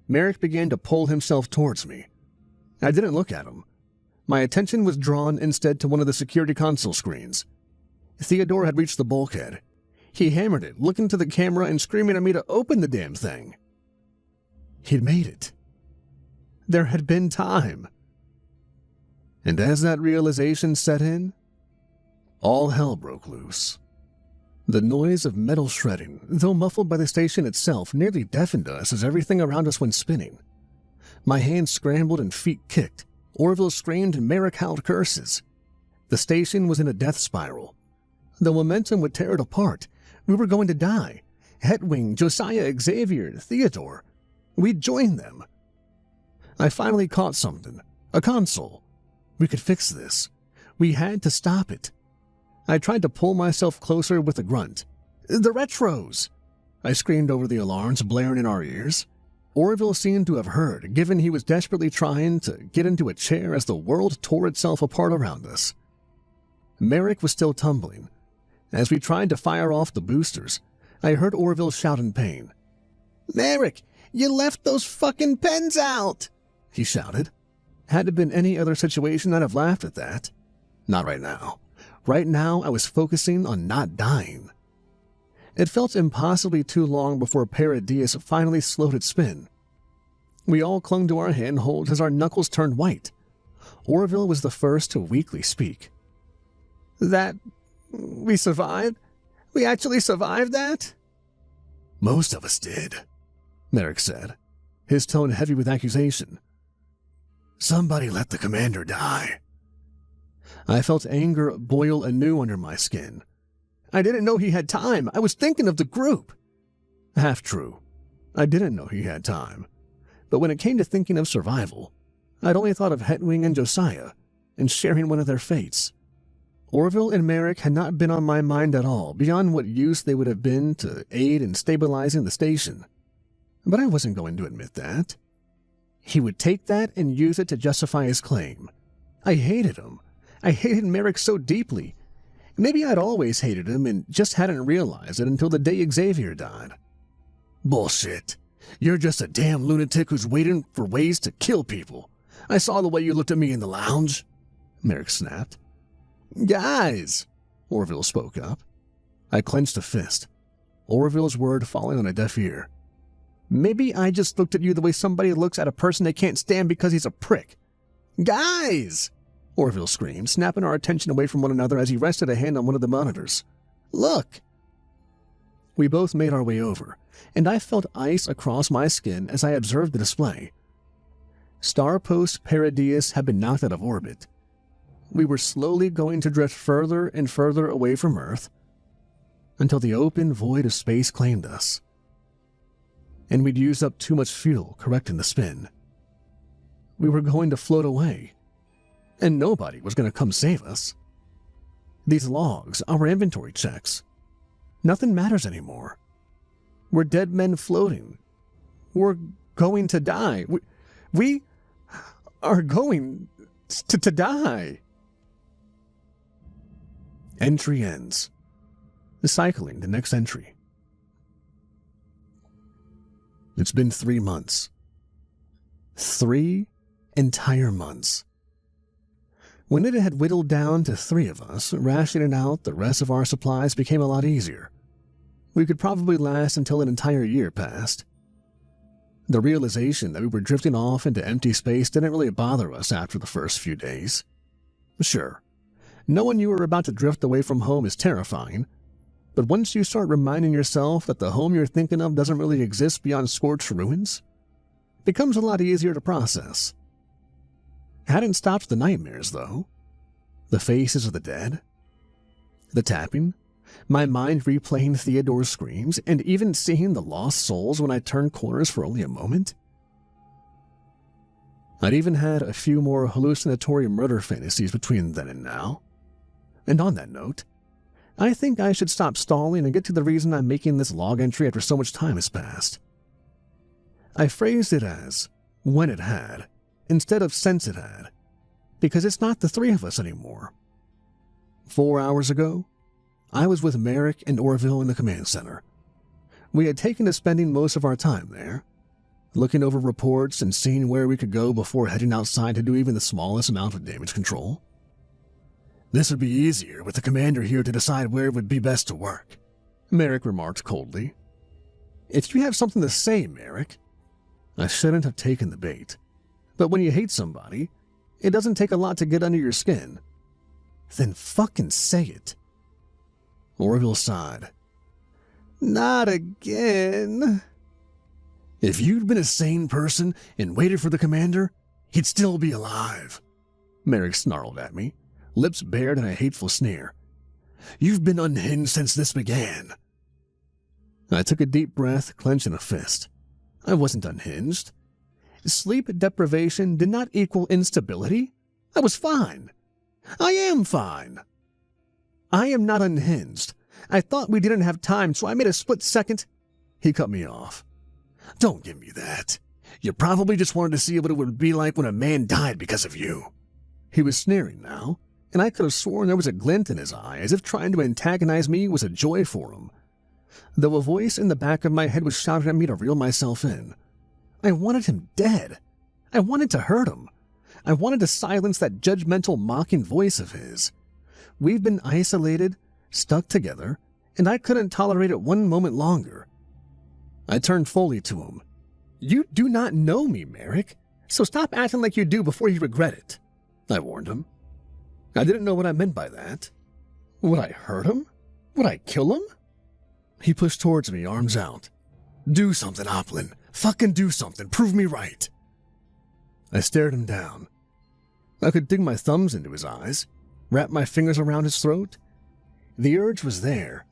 Merrick began to pull himself towards me. I didn't look at him. My attention was drawn instead to one of the security console screens. Theodore had reached the bulkhead. He hammered it, looking to the camera and screaming at me to open the damn thing. He'd made it. There had been time. And as that realization set in, all hell broke loose. The noise of metal shredding, though muffled by the station itself, nearly deafened us as everything around us went spinning. My hands scrambled and feet kicked. Orville screamed and Merrick howled curses. The station was in a death spiral. The momentum would tear it apart. We were going to die. Hetwing, Josiah, Xavier, Theodore. We'd join them. I finally caught something. A console. We could fix this. We had to stop it. I tried to pull myself closer with a grunt. "The retros!" I screamed over the alarms blaring in our ears. Orville seemed to have heard, given he was desperately trying to get into a chair as the world tore itself apart around us. Merrick was still tumbling. As we tried to fire off the boosters, I heard Orville shout in pain. "Merrick, you left those fucking pens out!" he shouted. Had it been any other situation, I'd have laughed at that. Not right now. Right now, I was focusing on not dying. It felt impossibly too long before Paradies finally slowed its spin. We all clung to our handholds as our knuckles turned white. Orville was the first to weakly speak. "We survived? We actually survived that? Most of us did, Merrick said, his tone heavy with accusation. Somebody let the commander die. I felt anger boil anew under my skin. I didn't know he had time. I was thinking of the group. Half true. I didn't know he had time. But when it came to thinking of survival, I'd only thought of Hetwing and Josiah and sharing one of their fates. Orville and Merrick had not been on my mind at all, beyond what use they would have been to aid in stabilizing the station. But I wasn't going to admit that. He would take that and use it to justify his claim. I hated him. I hated Merrick so deeply. Maybe I'd always hated him and just hadn't realized it until the day Xavier died. Bullshit. You're just a damn lunatic who's waiting for ways to kill people. I saw the way you looked at me in the lounge, Merrick snapped. Guys, Orville spoke up. I clenched a fist, Orville's word falling on a deaf ear. Maybe I just looked at you the way somebody looks at a person they can't stand because he's a prick. Guys, Orville screamed, snapping our attention away from one another as he rested a hand on one of the monitors. Look! We both made our way over, and I felt ice across my skin as I observed the display. Starpost Paradius had been knocked out of orbit. We were slowly going to drift further and further away from Earth until the open void of space claimed us. And we'd used up too much fuel correcting the spin. We were going to float away, and nobody was going to come save us. These logs, our inventory checks, nothing matters anymore. We're dead men floating. We're going to die. We are going to die. Entry ends. Cycling the next entry. It's been 3 months. 3 entire months. When it had whittled down to 3 of us, rationing out the rest of our supplies became a lot easier. We could probably last until an entire year passed. The realization that we were drifting off into empty space didn't really bother us after the first few days. Sure, knowing you were about to drift away from home is terrifying, but once you start reminding yourself that the home you're thinking of doesn't really exist beyond scorched ruins, it becomes a lot easier to process. Hadn't stopped the nightmares, though. The faces of the dead. The tapping. My mind replaying Theodore's screams, and even seeing the lost souls when I turned corners for only a moment. I'd even had a few more hallucinatory murder fantasies between then and now. And on that note, I think I should stop stalling and get to the reason I'm making this log entry after so much time has passed. I phrased it as, when it had, instead of since it had, because it's not the 3 of us anymore. 4 hours ago, I was with Merrick and Orville in the command center. We had taken to spending most of our time there, looking over reports and seeing where we could go before heading outside to do even the smallest amount of damage control. This would be easier with the commander here to decide where it would be best to work, Merrick remarked coldly. If you have something to say, Merrick. I shouldn't have taken the bait, but when you hate somebody, it doesn't take a lot to get under your skin. Then fucking say it. Orville sighed. Not again. If you'd been a sane person and waited for the commander, he'd still be alive. Merrick snarled at me, lips bared in a hateful sneer. You've been unhinged since this began. I took a deep breath, clenching a fist. I wasn't unhinged. Sleep deprivation did not equal instability. I was fine. I am fine. I am not unhinged. I thought we didn't have time, so I made a split second. He cut me off. Don't give me that. You probably just wanted to see what it would be like when a man died because of you. He was sneering now, and I could have sworn there was a glint in his eye, as if trying to antagonize me was a joy for him. Though a voice in the back of my head was shouting at me to reel myself in. I wanted him dead. I wanted to hurt him. I wanted to silence that judgmental, mocking voice of his. We've been isolated, stuck together, and I couldn't tolerate it one moment longer. I turned fully to him. You do not know me, Merrick, so stop acting like you do before you regret it, I warned him. I didn't know what I meant by that. Would I hurt him? Would I kill him? He pushed towards me, arms out. Do something, Oplin. Fucking do something. Prove me right. I stared him down. I could dig my thumbs into his eyes, wrap my fingers around his throat. The urge was there.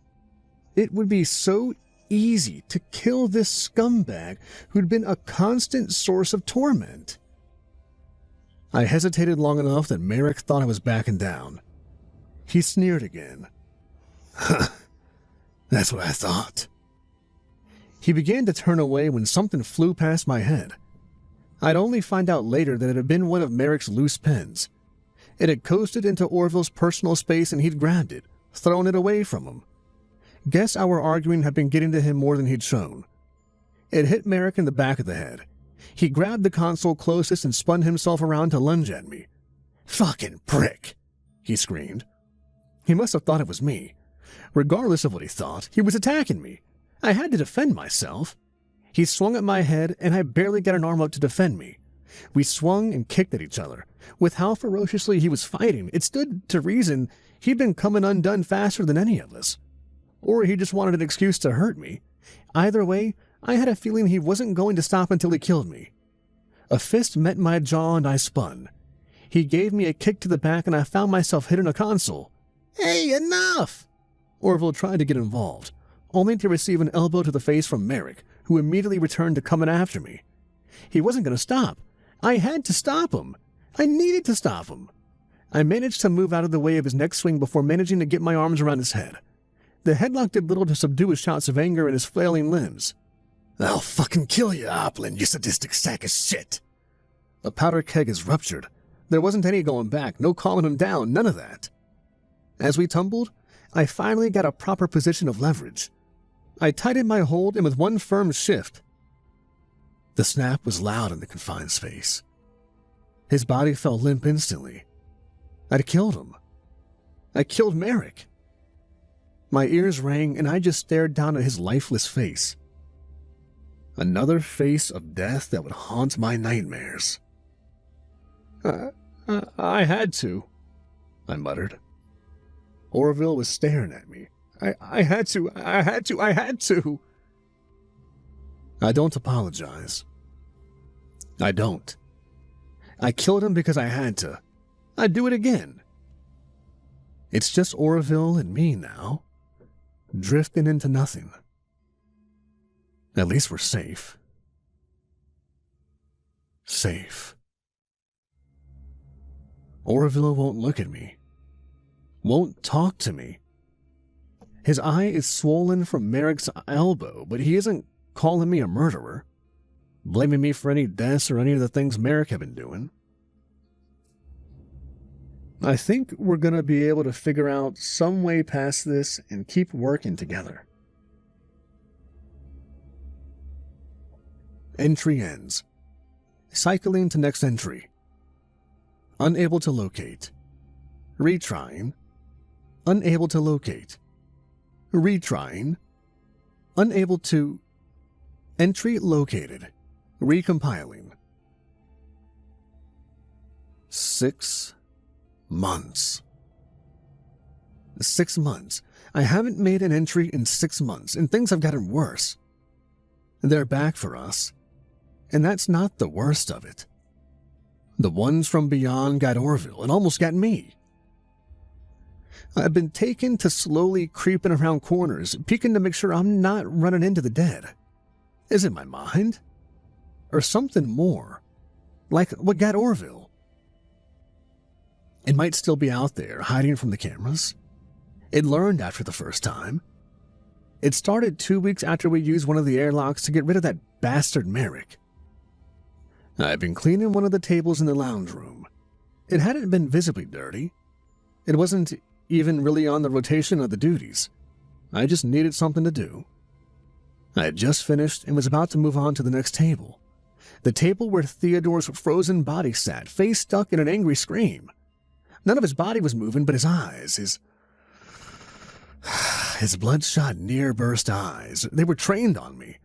It would be so easy to kill this scumbag who'd been a constant source of torment. I hesitated long enough that Merrick thought I was backing down. He sneered again. Huh, that's what I thought. He began to turn away when something flew past my head. I'd only find out later that it had been one of Merrick's loose pens. It had coasted into Orville's personal space and he'd grabbed it, thrown it away from him. Guess our arguing had been getting to him more than he'd shown. It hit Merrick in the back of the head. He grabbed the console closest and spun himself around to lunge at me. Fucking prick, he screamed. He must have thought it was me. Regardless of what he thought, he was attacking me. I had to defend myself. He swung at my head, and I barely got an arm up to defend me. We swung and kicked at each other. With how ferociously he was fighting, it stood to reason he'd been coming undone faster than any of us. Or he just wanted an excuse to hurt me. Either way, I had a feeling he wasn't going to stop until he killed me. A fist met my jaw and I spun. He gave me a kick to the back and I found myself hitting a console. Hey, enough! Orville tried to get involved, only to receive an elbow to the face from Merrick, who immediately returned to coming after me. He wasn't going to stop. I had to stop him. I needed to stop him. I managed to move out of the way of his next swing before managing to get my arms around his head. The headlock did little to subdue his shouts of anger and his flailing limbs. I'll fucking kill you, Oplin, you sadistic sack of shit. The powder keg is ruptured. There wasn't any going back, no calming him down, none of that. As we tumbled, I finally got a proper position of leverage. I tightened my hold and with one firm shift, the snap was loud in the confined space. His body fell limp instantly. I'd killed him. I killed Merrick. My ears rang and I just stared down at his lifeless face. Another face of death that would haunt my nightmares. I had to, I muttered. Orville was staring at me. I had to. I don't apologize. I don't. I killed him because I had to. I'd do it again. It's just Orville and me now, drifting into nothing. At least we're safe. Safe. Orville won't look at me. Won't talk to me. His eye is swollen from Merrick's elbow, but he isn't calling me a murderer, blaming me for any deaths or any of the things Merrick had been doing. I think we're going to be able to figure out some way past this and keep working together. Entry ends. Cycling to next entry. Unable to locate. Retrying. Unable to locate. Retrying. Unable to. Entry located. Recompiling. 6 months. 6 months. I haven't made an entry in 6 months, and things have gotten worse. They're back for us, and that's not the worst of it. The ones from beyond got Orville and almost got me. I've been taken to slowly creeping around corners, peeking to make sure I'm not running into the dead. Is it my mind? Or something more? Like what got Orville? It might still be out there, hiding from the cameras. It learned after the first time. It started 2 weeks after we used one of the airlocks to get rid of that bastard Merrick. I've been cleaning one of the tables in the lounge room. It hadn't been visibly dirty. It wasn't even really on the rotation of the duties. I just needed something to do. I had just finished and was about to move on to the next table. The table where Theodore's frozen body sat, face stuck in an angry scream. None of his body was moving but his eyes, his bloodshot, near-burst eyes. They were trained on me.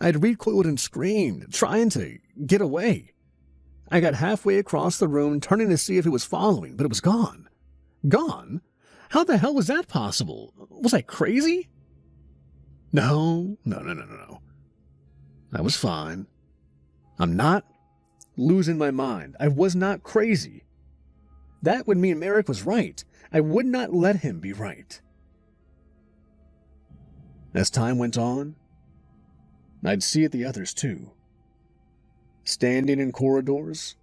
I had recoiled and screamed, trying to get away. I got halfway across the room, turning to see if it was following, but it was gone. Gone? How the hell was that possible? Was I crazy? No. I was fine. I'm not losing my mind. I was not crazy. That would mean Merrick was right. I would not let him be right. As time went on, I'd see the others too. Standing in corridors,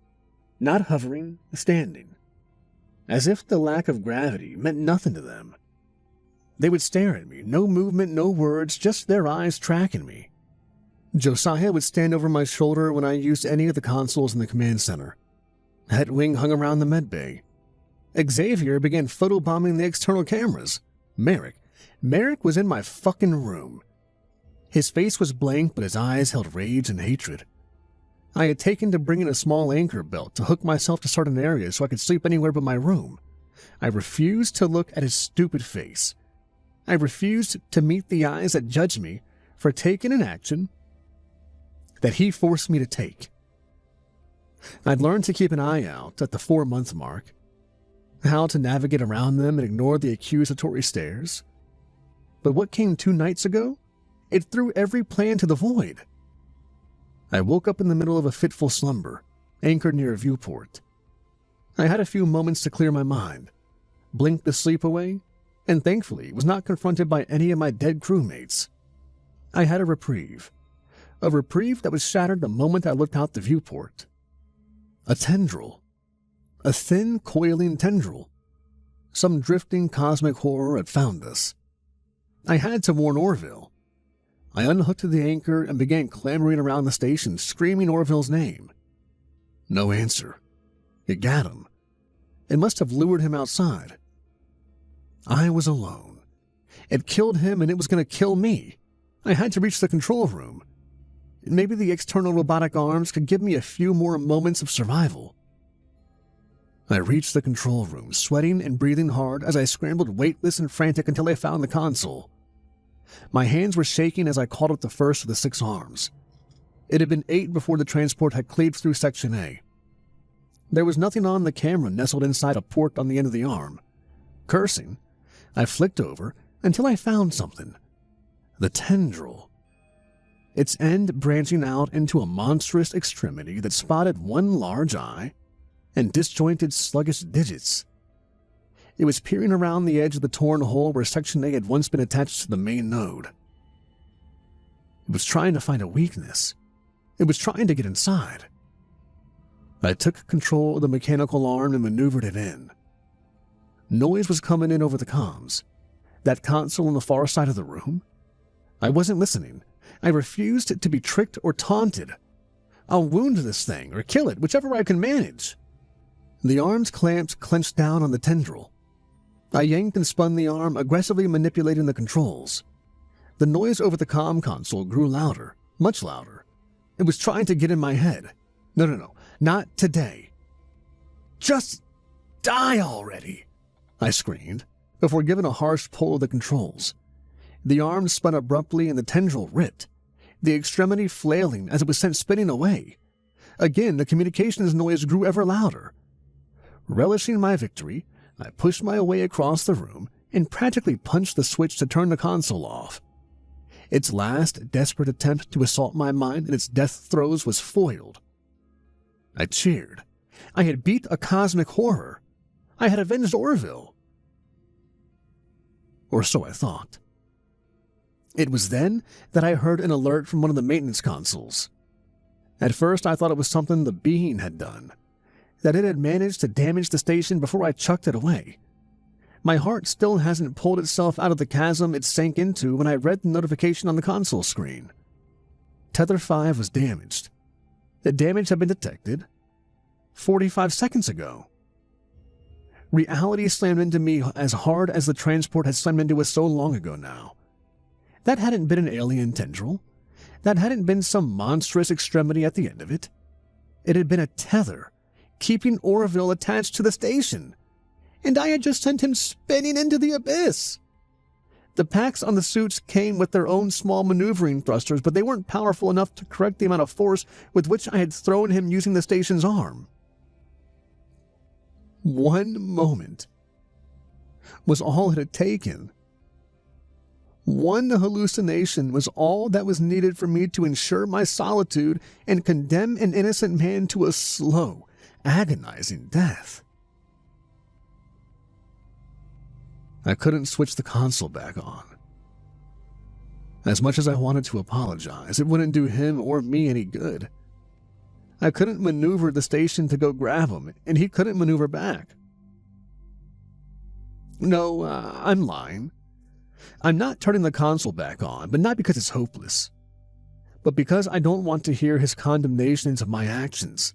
not hovering, standing, as if the lack of gravity meant nothing to them. They would stare at me, no movement, no words, just their eyes tracking me. Josiah would stand over my shoulder when I used any of the consoles in the command center. Hedwig hung around the medbay. Xavier began photobombing the external cameras. Merrick was in my fucking room. His face was blank, but his eyes held rage and hatred. I had taken to bringing a small anchor belt to hook myself to certain areas so I could sleep anywhere but my room. I refused to look at his stupid face. I refused to meet the eyes that judged me for taking an action that he forced me to take. I'd learned to keep an eye out at the 4-month mark, how to navigate around them and ignore the accusatory stares. But what came 2 nights ago? It threw every plan to the void. I woke up in the middle of a fitful slumber, anchored near a viewport. I had a few moments to clear my mind, blinked the sleep away, and thankfully was not confronted by any of my dead crewmates. I had a reprieve that was shattered the moment I looked out the viewport. A tendril. A thin, coiling tendril. Some drifting cosmic horror had found us. I had to warn Orville. I unhooked the anchor and began clambering around the station, screaming Orville's name. No answer. It got him. It must have lured him outside. I was alone. It killed him and it was going to kill me. I had to reach the control room. Maybe the external robotic arms could give me a few more moments of survival. I reached the control room, sweating and breathing hard as I scrambled weightless and frantic until I found the console. My hands were shaking as I called up the first of the 6 arms. It had been 8 before the transport had cleaved through Section A. There was nothing on the camera nestled inside a port on the end of the arm. Cursing, I flicked over until I found something. The tendril. Its end branching out into a monstrous extremity that spotted one large eye and disjointed sluggish digits. It was peering around the edge of the torn hole where Section A had once been attached to the main node. It was trying to find a weakness. It was trying to get inside. I took control of the mechanical arm and maneuvered it in. Noise was coming in over the comms. That console on the far side of the room? I wasn't listening. I refused to be tricked or taunted. I'll wound this thing or kill it, whichever I can manage. The arm's clamps clenched down on the tendril. I yanked and spun the arm, aggressively manipulating the controls. The noise over the comm console grew louder, much louder. It was trying to get in my head. No, not today. Just die already, I screamed, before giving a harsh pull of the controls. The arm spun abruptly and the tendril ripped, the extremity flailing as it was sent spinning away. Again, the communications noise grew ever louder. Relishing my victory, I pushed my way across the room and practically punched the switch to turn the console off. Its last desperate attempt to assault my mind in its death throes was foiled. I cheered. I had beat a cosmic horror. I had avenged Orville. Or so I thought. It was then that I heard an alert from one of the maintenance consoles. At first I thought it was something the being had done, that it had managed to damage the station before I chucked it away. My heart still hasn't pulled itself out of the chasm it sank into when I read the notification on the console screen. Tether 5 was damaged. The damage had been detected 45 seconds ago. Reality slammed into me as hard as the transport had slammed into us so long ago now. That hadn't been an alien tendril. That hadn't been some monstrous extremity at the end of it. It had been a tether, keeping Orville attached to the station. And I had just sent him spinning into the abyss. The packs on the suits came with their own small maneuvering thrusters, but they weren't powerful enough to correct the amount of force with which I had thrown him using the station's arm. 1 moment was all it had taken. One hallucination was all that was needed for me to ensure my solitude and condemn an innocent man to a slow, agonizing death. I couldn't switch the console back on. As much as I wanted to apologize, it wouldn't do him or me any good. I couldn't maneuver the station to go grab him, and he couldn't maneuver back. No, I'm lying. I'm not turning the console back on, but not because it's hopeless, but because I don't want to hear his condemnations of my actions,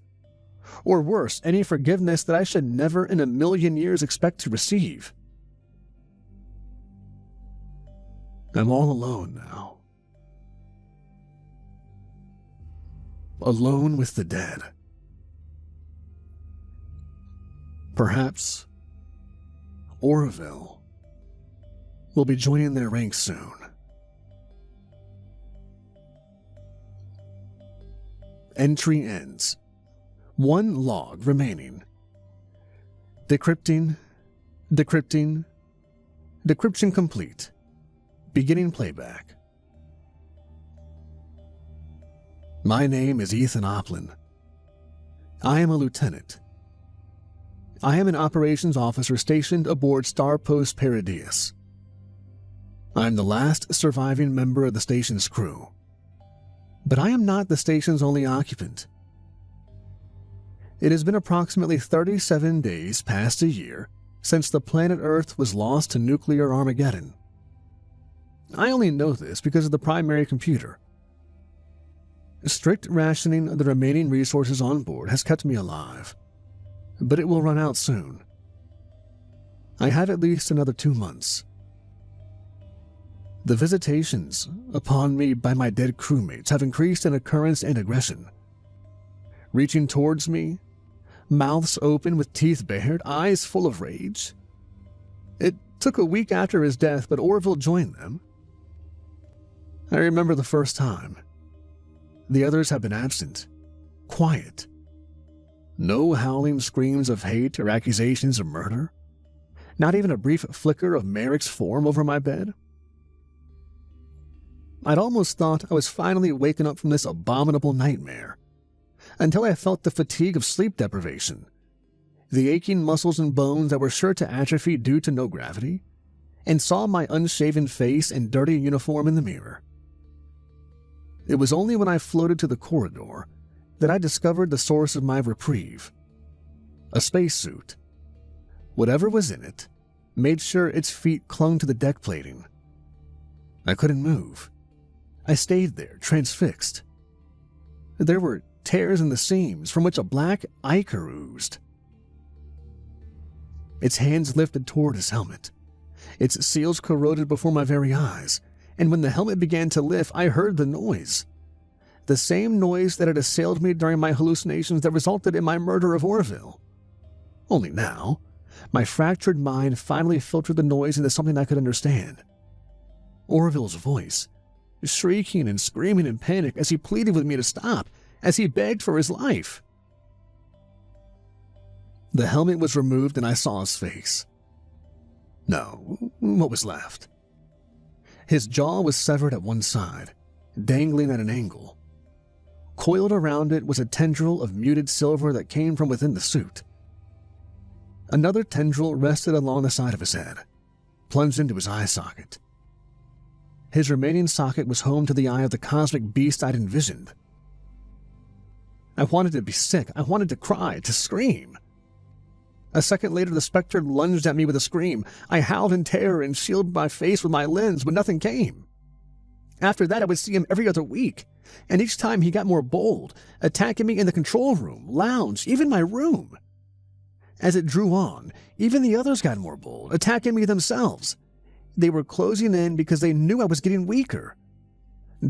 or worse, any forgiveness that I should never in a million years expect to receive. I'm all alone now. Alone with the dead. Perhaps Orville will be joining their ranks soon. Entry ends. 1 log remaining. Decrypting. Decrypting. Decryption complete. Beginning playback. My name is Ethan Oplin. I am a lieutenant. I am an operations officer stationed aboard Star Post Paradius. I am the last surviving member of the station's crew. But I am not the station's only occupant. It has been approximately 37 days past a year since the planet Earth was lost to nuclear Armageddon. I only know this because of the primary computer. Strict rationing of the remaining resources on board has kept me alive, but it will run out soon. I have at least another 2 months. The visitations upon me by my dead crewmates have increased in occurrence and aggression. Reaching towards me, mouths open with teeth bared, eyes full of rage. It took a week after his death, but Orville joined them. I remember the first time. The others have been absent, quiet. No howling screams of hate or accusations of murder. Not even a brief flicker of Merrick's form over my bed. I'd almost thought I was finally waking up from this abominable nightmare, until I felt the fatigue of sleep deprivation, the aching muscles and bones that were sure to atrophy due to no gravity, and saw my unshaven face and dirty uniform in the mirror. It was only when I floated to the corridor that I discovered the source of my reprieve. A spacesuit. Whatever was in it made sure its feet clung to the deck plating. I couldn't move. I stayed there, transfixed. There were tears in the seams from which a black ichor oozed. Its hands lifted toward his helmet. Its seals corroded before my very eyes, and when the helmet began to lift, I heard the noise. The same noise that had assailed me during my hallucinations that resulted in my murder of Orville. Only now, my fractured mind finally filtered the noise into something I could understand. Orville's voice, shrieking and screaming in panic as he pleaded with me to stop, as he begged for his life. The helmet was removed and I saw his face. No, what was left? His jaw was severed at one side, dangling at an angle. Coiled around it was a tendril of muted silver that came from within the suit. Another tendril rested along the side of his head, plunged into his eye socket. His remaining socket was home to the eye of the cosmic beast I'd envisioned. I wanted to be sick. I wanted to cry, to scream. A second later, the specter lunged at me with a scream. I howled in terror and shielded my face with my lens, but nothing came. After that, I would see him every other week, and each time he got more bold, attacking me in the control room, lounge, even my room. As it drew on, even the others got more bold, attacking me themselves. They were closing in because they knew I was getting weaker.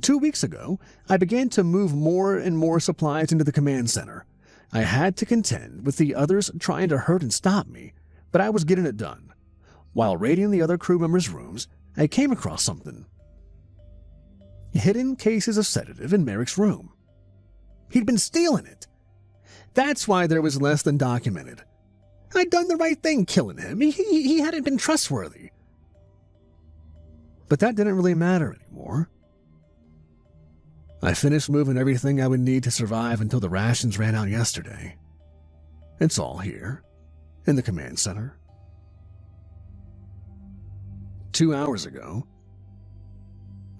2 weeks ago, I began to move more and more supplies into the command center. I had to contend with the others trying to hurt and stop me, but I was getting it done. While raiding the other crew members' rooms, I came across something. Hidden cases of sedative in Merrick's room. He'd been stealing it. That's why there was less than documented. I'd done the right thing killing him. He hadn't been trustworthy. But that didn't really matter anymore. I finished moving everything I would need to survive until the rations ran out yesterday. It's all here, in the command center. 2 hours ago,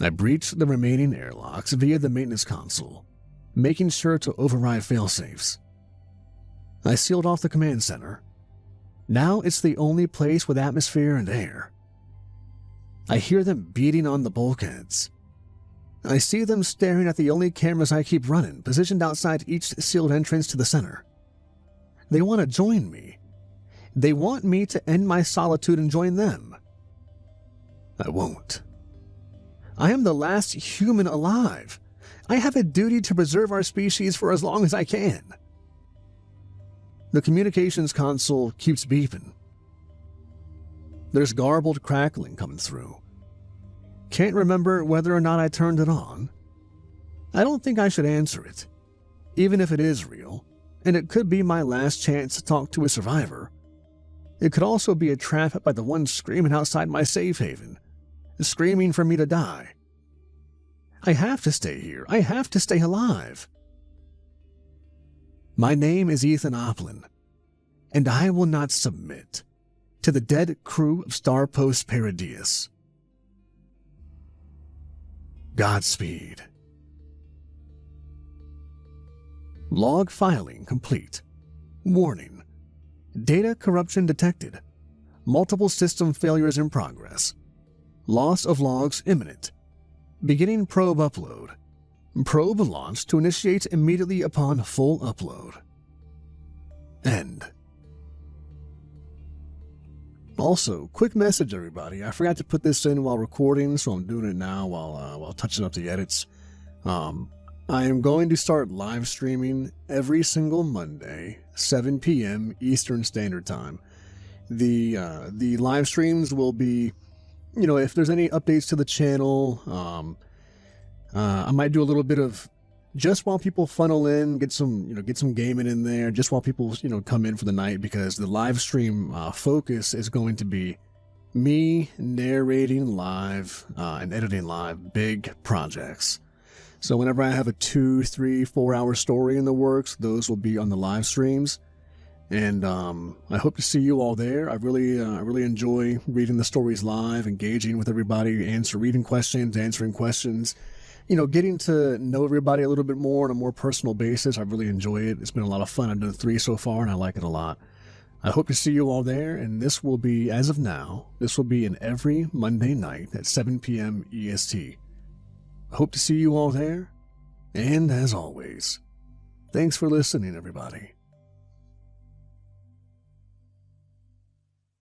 I breached the remaining airlocks via the maintenance console, making sure to override failsafes. I sealed off the command center. Now it's the only place with atmosphere and air. I hear them beating on the bulkheads. I see them staring at the only cameras I keep running, positioned outside each sealed entrance to the center. They want to join me. They want me to end my solitude and join them. I won't. I am the last human alive. I have a duty to preserve our species for as long as I can. The communications console keeps beeping. There's garbled crackling coming through. Can't remember whether or not I turned it on. I don't think I should answer it, even if it is real, and it could be my last chance to talk to a survivor. It could also be a trap by the one screaming outside my safe haven, screaming for me to die. I have to stay here. I have to stay alive. My name is Ethan Oplin, and I will not submit to the dead crew of Starpost Paradius. Godspeed. Log filing complete. Warning. Data corruption detected. Multiple system failures in progress. Loss of logs imminent. Beginning probe upload. Probe launched to initiate immediately upon full upload. End. Also, quick message everybody. I forgot to put this in while recording, so I'm doing it now while touching up the edits. I am going to start live streaming every single Monday, 7 p.m. Eastern Standard Time. The live streams will be, if there's any updates to the channel, I might do a little bit of just while people funnel in, get some gaming in there, just while people, come in for the night, because the live stream focus is going to be me narrating live and editing live big projects. So whenever I have a 2, 3, 4 hour story in the works, those will be on the live streams. And I hope to see you all there. I really enjoy reading the stories live, engaging with everybody, answering questions. Getting to know everybody a little bit more on a more personal basis. I really enjoy it. It's been a lot of fun. I've done 3 so far, and I like it a lot. I hope to see you all there, and this will be, as of now, in every Monday night at 7 p.m. EST. I hope to see you all there, and as always, thanks for listening, everybody.